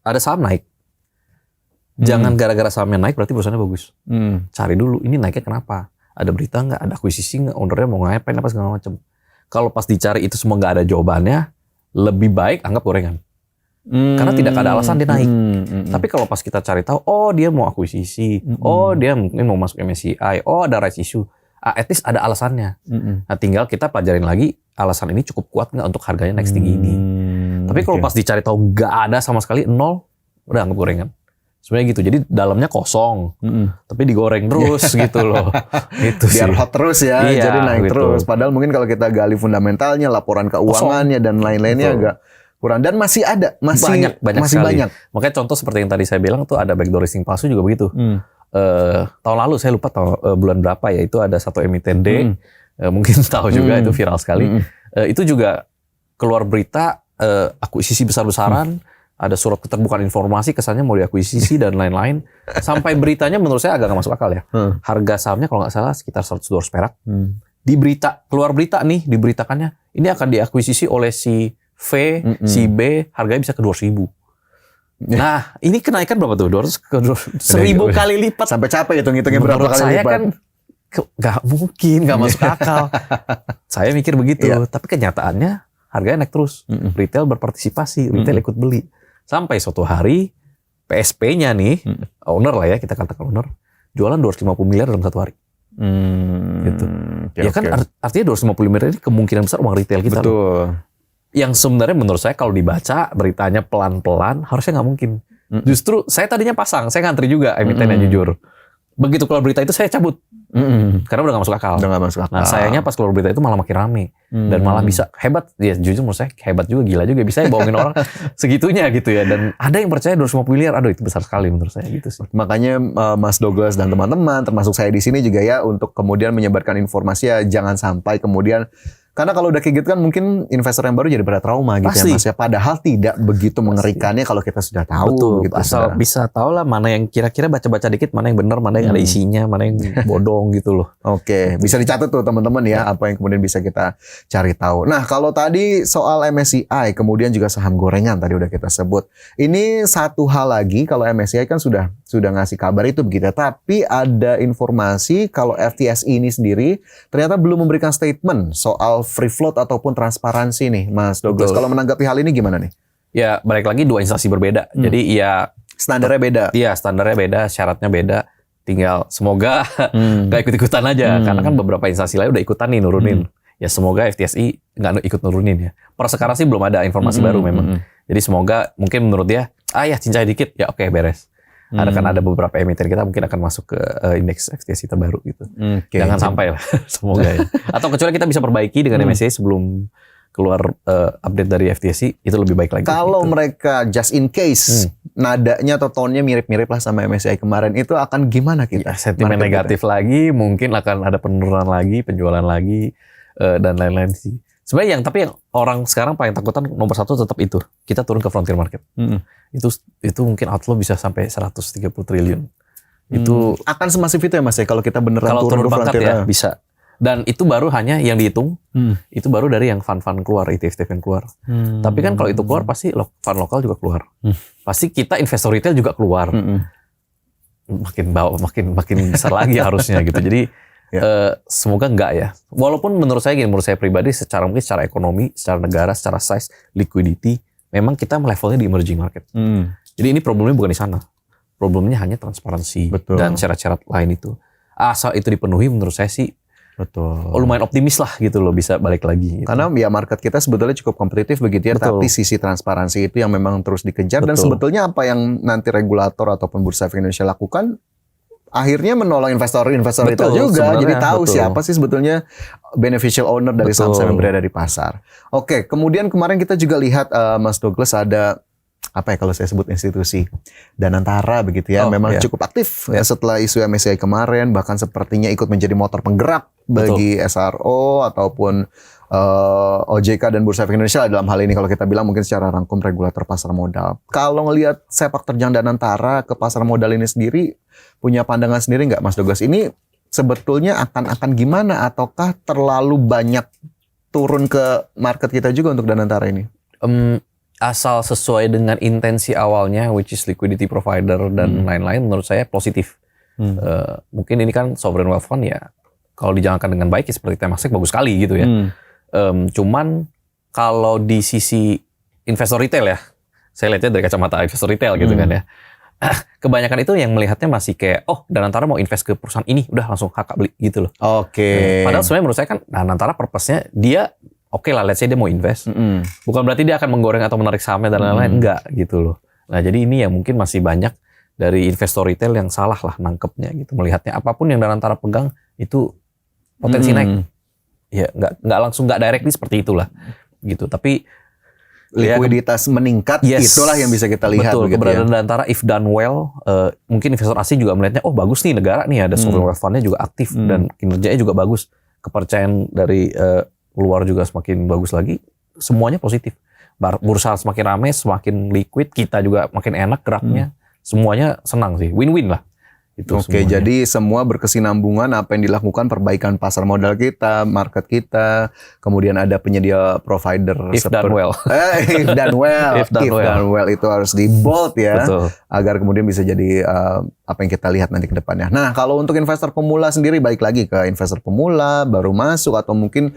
ada saham naik. Jangan gara-gara sahamnya naik berarti perusahaannya bagus. Cari dulu ini naiknya kenapa? Ada berita nggak? Ada akuisisi nggak? Ownernya mau ngapain apa segala macam. Kalau pas dicari itu semua nggak ada jawabannya, lebih baik anggap gorengan. Karena tidak ada alasan dia naik. Tapi kalau pas kita cari tahu, oh dia mau akuisisi, oh dia mungkin mau masuk MSCI, oh ada rights issue, at least ada alasannya. Nah tinggal kita pelajarin lagi alasan ini cukup kuat nggak untuk harganya naik setinggi ini. Tapi kalau pas dicari tahu nggak ada sama sekali, nol, udah anggap gorengan. Sebenarnya gitu, jadi dalamnya kosong, tapi digoreng terus gitu loh. Gitu biar sih. hot terus ya, Iya, jadi naik gitu. terus. Padahal mungkin kalau kita gali fundamentalnya, laporan keuangannya dan lain-lainnya agak kurang. Dan masih ada, masih banyak masih sekali. banyak. Makanya contoh seperti yang tadi saya bilang tuh ada backdoor listing palsu juga begitu. Tahun lalu saya lupa bulan berapa ya, itu ada satu emiten D, mungkin tahu juga itu viral sekali. Itu juga keluar berita akuisisi besar-besaran. Ada surat keterbukaan informasi, kesannya mau diakuisisi dan lain-lain. Sampai beritanya menurut saya agak nggak masuk akal ya. Harga sahamnya kalau nggak salah sekitar 100 perak. Di berita, keluar berita nih, diberitakannya ini akan diakuisisi oleh si V, si B, harganya bisa ke 200.000. Nah, ini kenaikan berapa tuh? 200 ke 1.000 kali lipat. Sampai capek hitung-hitungnya berapa Menurut kali saya lipat. kan nggak mungkin, nggak masuk akal. Saya mikir begitu, tapi kenyataannya harganya naik terus. Retail berpartisipasi, retail ikut beli. Sampai suatu hari PSP-nya nih, owner lah ya, kita katakan owner, jualan 250 miliar dalam satu hari. Gitu. Ya kan artinya 250 miliar ini kemungkinan besar uang retail kita. Betul. Yang sebenarnya menurut saya kalau dibaca beritanya pelan-pelan, harusnya nggak mungkin. Justru saya tadinya pasang, saya ngantri juga emitennya jujur. Begitu keluar berita itu saya cabut. Karena udah gak masuk akal. Nah sayangnya pas keluar berita itu malah makin rame. Dan malah bisa hebat. Ya jujur menurut saya hebat juga, gila juga. Bisa ya bohongin orang segitunya gitu ya. Dan ada yang percaya 250 miliar. Aduh itu besar sekali menurut saya gitu sih. Makanya Mas Douglas dan teman-teman, termasuk saya di sini juga ya, untuk kemudian menyebarkan informasi ya jangan sampai kemudian. Karena kalau udah kayak gitu kan mungkin investor yang baru jadi pada trauma gitu ya Mas ya. Padahal tidak begitu mengerikannya kalau kita sudah tahu. Betul, gitu. asal bisa tahu lah mana yang kira-kira baca-baca dikit, mana yang benar, mana yang ada isinya, mana yang bodong gitu loh. Oke, bisa dicatat tuh teman-teman ya, apa yang kemudian bisa kita cari tahu. Nah, kalau tadi soal MSCI, kemudian juga saham gorengan tadi udah kita sebut. Ini satu hal lagi, kalau MSCI kan sudah ngasih kabar itu begitu. Tapi ada informasi kalau FTSE ini sendiri ternyata belum memberikan statement soal free float ataupun transparansi nih, Mas Douglas. Kalau menanggapi hal ini gimana nih? Ya, balik lagi dua instansi berbeda. Jadi ya standarnya beda. Iya, standarnya beda, syaratnya beda. Tinggal semoga nggak ikut-ikutan aja. Karena kan beberapa instansi lain udah ikutan nih nurunin. Ya semoga FTSI nggak ikut nurunin ya. Per sekarang sih belum ada informasi baru memang. Jadi semoga mungkin menurut dia, ya cincai dikit, ya oke, beres. Ada beberapa emiten kita mungkin akan masuk ke indeks FTSE terbaru gitu. Jangan sampai lah, semoga ya. Atau kecuali kita bisa perbaiki dengan MSCI sebelum keluar update dari FTSE, itu lebih baik lagi. Kalau gitu. mereka just in case nadanya atau tone-nya mirip-mirip lah sama MSCI kemarin, itu akan gimana kita? Ya, sentimen negatif lagi, mungkin akan ada penurunan lagi, penjualan lagi, dan lain-lain sih. Sebenarnya tapi yang orang sekarang paling takutan nomor satu tetap itu. Kita turun ke frontier market. Itu mungkin outflow bisa sampai 130 triliun. Itu akan semasif itu ya Mas ya kalau kita beneran turun ke pangkat frontier ya bisa. Dan itu baru hanya yang dihitung. Itu baru dari yang fund-fund keluar, ETF yang keluar. Tapi kan kalau itu keluar pasti fund lokal juga keluar. Pasti kita investor retail juga keluar. Makin besar lagi harusnya gitu. Jadi semoga enggak ya. Walaupun menurut saya pribadi secara ekonomi, secara negara, secara size, liquidity, memang kita levelnya di emerging market. Jadi ini problemnya bukan di sana. Problemnya hanya transparansi dan syarat-syarat lain itu. Asal itu dipenuhi menurut saya sih lumayan optimis lah gitu loh bisa balik lagi. Gitu. Karena ya market kita sebetulnya cukup kompetitif begitu ya, tapi sisi transparansi itu yang memang terus dikejar. Dan sebetulnya apa yang nanti regulator ataupun Bursa Efek Indonesia lakukan akhirnya menolong investor retail juga. Jadi tahu siapa sih sebetulnya beneficial owner dari saham-saham yang berada di pasar. Oke, kemudian kemarin kita juga lihat Mas Douglas ada apa ya kalau saya sebut institusi Danantara begitu ya, memang cukup aktif setelah isu MSCI kemarin, bahkan sepertinya ikut menjadi motor penggerak bagi SRO ataupun OJK dan Bursa Efek Indonesia dalam hal ini kalau kita bilang mungkin secara rangkum regulator pasar modal. Kalau ngelihat sepak terjang Danantara ke pasar modal ini sendiri, punya pandangan sendiri nggak Mas Douglas? Ini sebetulnya akan gimana ataukah terlalu banyak turun ke market kita juga untuk Danantara ini? asal sesuai dengan intensi awalnya, which is liquidity provider dan lain-lain, menurut saya positif. Mungkin ini kan sovereign wealth fund ya, kalau dijalankan dengan baik ya seperti Temasek bagus sekali gitu ya. Cuman kalau di sisi investor retail ya, saya lihatnya dari kacamata investor retail gitu kan ya. Kebanyakan itu yang melihatnya masih kayak, oh Danantara mau invest ke perusahaan ini, udah langsung kakak beli gitu loh. Oke. Padahal sebenarnya menurut saya kan Danantara purpose-nya dia oke lah, let's say dia mau invest. Bukan berarti dia akan menggoreng atau menarik sahamnya dan lain-lain, enggak gitu loh. Nah jadi ini yang mungkin masih banyak dari investor retail yang salah lah nangkepnya gitu, melihatnya apapun yang Danantara pegang itu potensi naik. Ya nggak langsung nggak directly seperti itulah gitu, tapi likuiditas meningkat, itulah yang bisa kita lihat. Betul, keberadaan Danantara if done well, mungkin investor asing juga melihatnya, oh bagus nih negara nih, ada sovereign wealth fund-nya juga aktif dan kinerjanya juga bagus. Kepercayaan dari luar juga semakin bagus lagi, semuanya positif. Bursa semakin ramai, semakin liquid, kita juga makin enak geraknya, semuanya senang sih, win-win lah. Oke, jadi semua berkesinambungan, apa yang dilakukan perbaikan pasar modal kita, market kita, kemudian ada penyedia provider if done well. If done well itu harus di bold ya. Betul. Agar kemudian bisa jadi apa yang kita lihat nanti ke depannya. Nah, kalau untuk investor pemula sendiri, balik lagi ke investor pemula baru masuk atau mungkin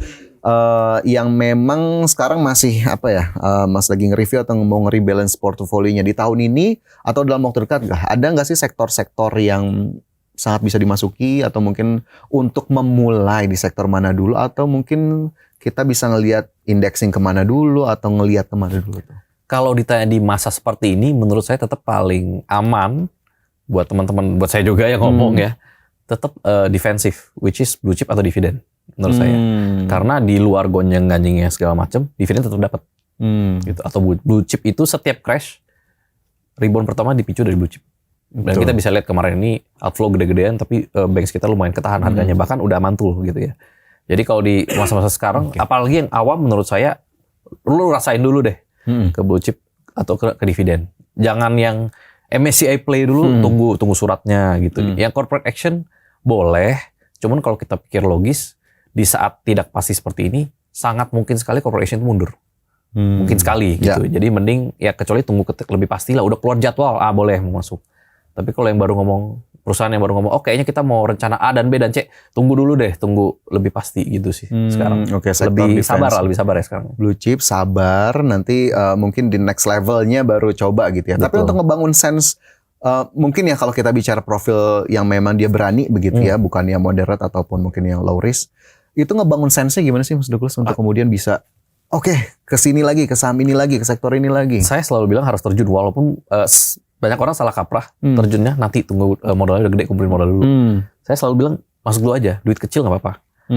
yang memang sekarang masih Mas lagi nge-review atau mau nge-rebalance portofolionya di tahun ini atau dalam waktu dekat, ada nggak sih sektor-sektor yang sangat bisa dimasuki atau mungkin untuk memulai di sektor mana dulu, atau mungkin kita bisa ngelihat indexing kemana dulu atau ngelihat kemana dulu tuh? Kalau ditanya di masa seperti ini, menurut saya tetap paling aman buat teman-teman, buat saya juga yang ngomong ya, tetap defensif, which is blue chip atau dividen. Menurut saya, karena di luar gonjang-ganjingnya segala macam, dividen tetap dapat, gitu. Atau blue chip itu setiap crash, rebound pertama dipicu dari blue chip. Dan kita bisa lihat kemarin ini outflow gede-gedean, tapi banks kita lumayan ketahan harganya, bahkan udah mantul gitu ya. Jadi kalau di masa-masa sekarang, apalagi yang awam, menurut saya, lu rasain dulu deh ke blue chip atau ke dividen. Jangan yang MSCI play dulu, tunggu suratnya gitu. Yang corporate action boleh, cuman kalau kita pikir logis, di saat tidak pasti seperti ini, sangat mungkin sekali corporation itu mundur. Mungkin sekali gitu. Jadi mending ya kecuali tunggu lebih pasti lah, udah keluar jadwal, boleh mau masuk. Tapi kalau yang baru ngomong, perusahaan yang baru ngomong, kayaknya kita mau rencana A dan B dan C, tunggu dulu deh, tunggu lebih pasti gitu sih sekarang. Lebih sabar ya sekarang. Blue chip, sabar, nanti mungkin di next levelnya baru coba gitu ya. Betul. Tapi untuk ngebangun sense, mungkin ya kalau kita bicara profil yang memang dia berani begitu ya, bukan yang moderate ataupun mungkin yang low risk, itu ngebangun sense-nya gimana sih Mas Douglas untuk kemudian bisa ke sini lagi, ke saham ini lagi, ke sektor ini lagi? Saya selalu bilang harus terjun, walaupun banyak orang salah kaprah terjunnya nanti tunggu modalnya udah gede, kumpulin modal dulu. Saya selalu bilang masuk dulu aja, duit kecil nggak apa-apa.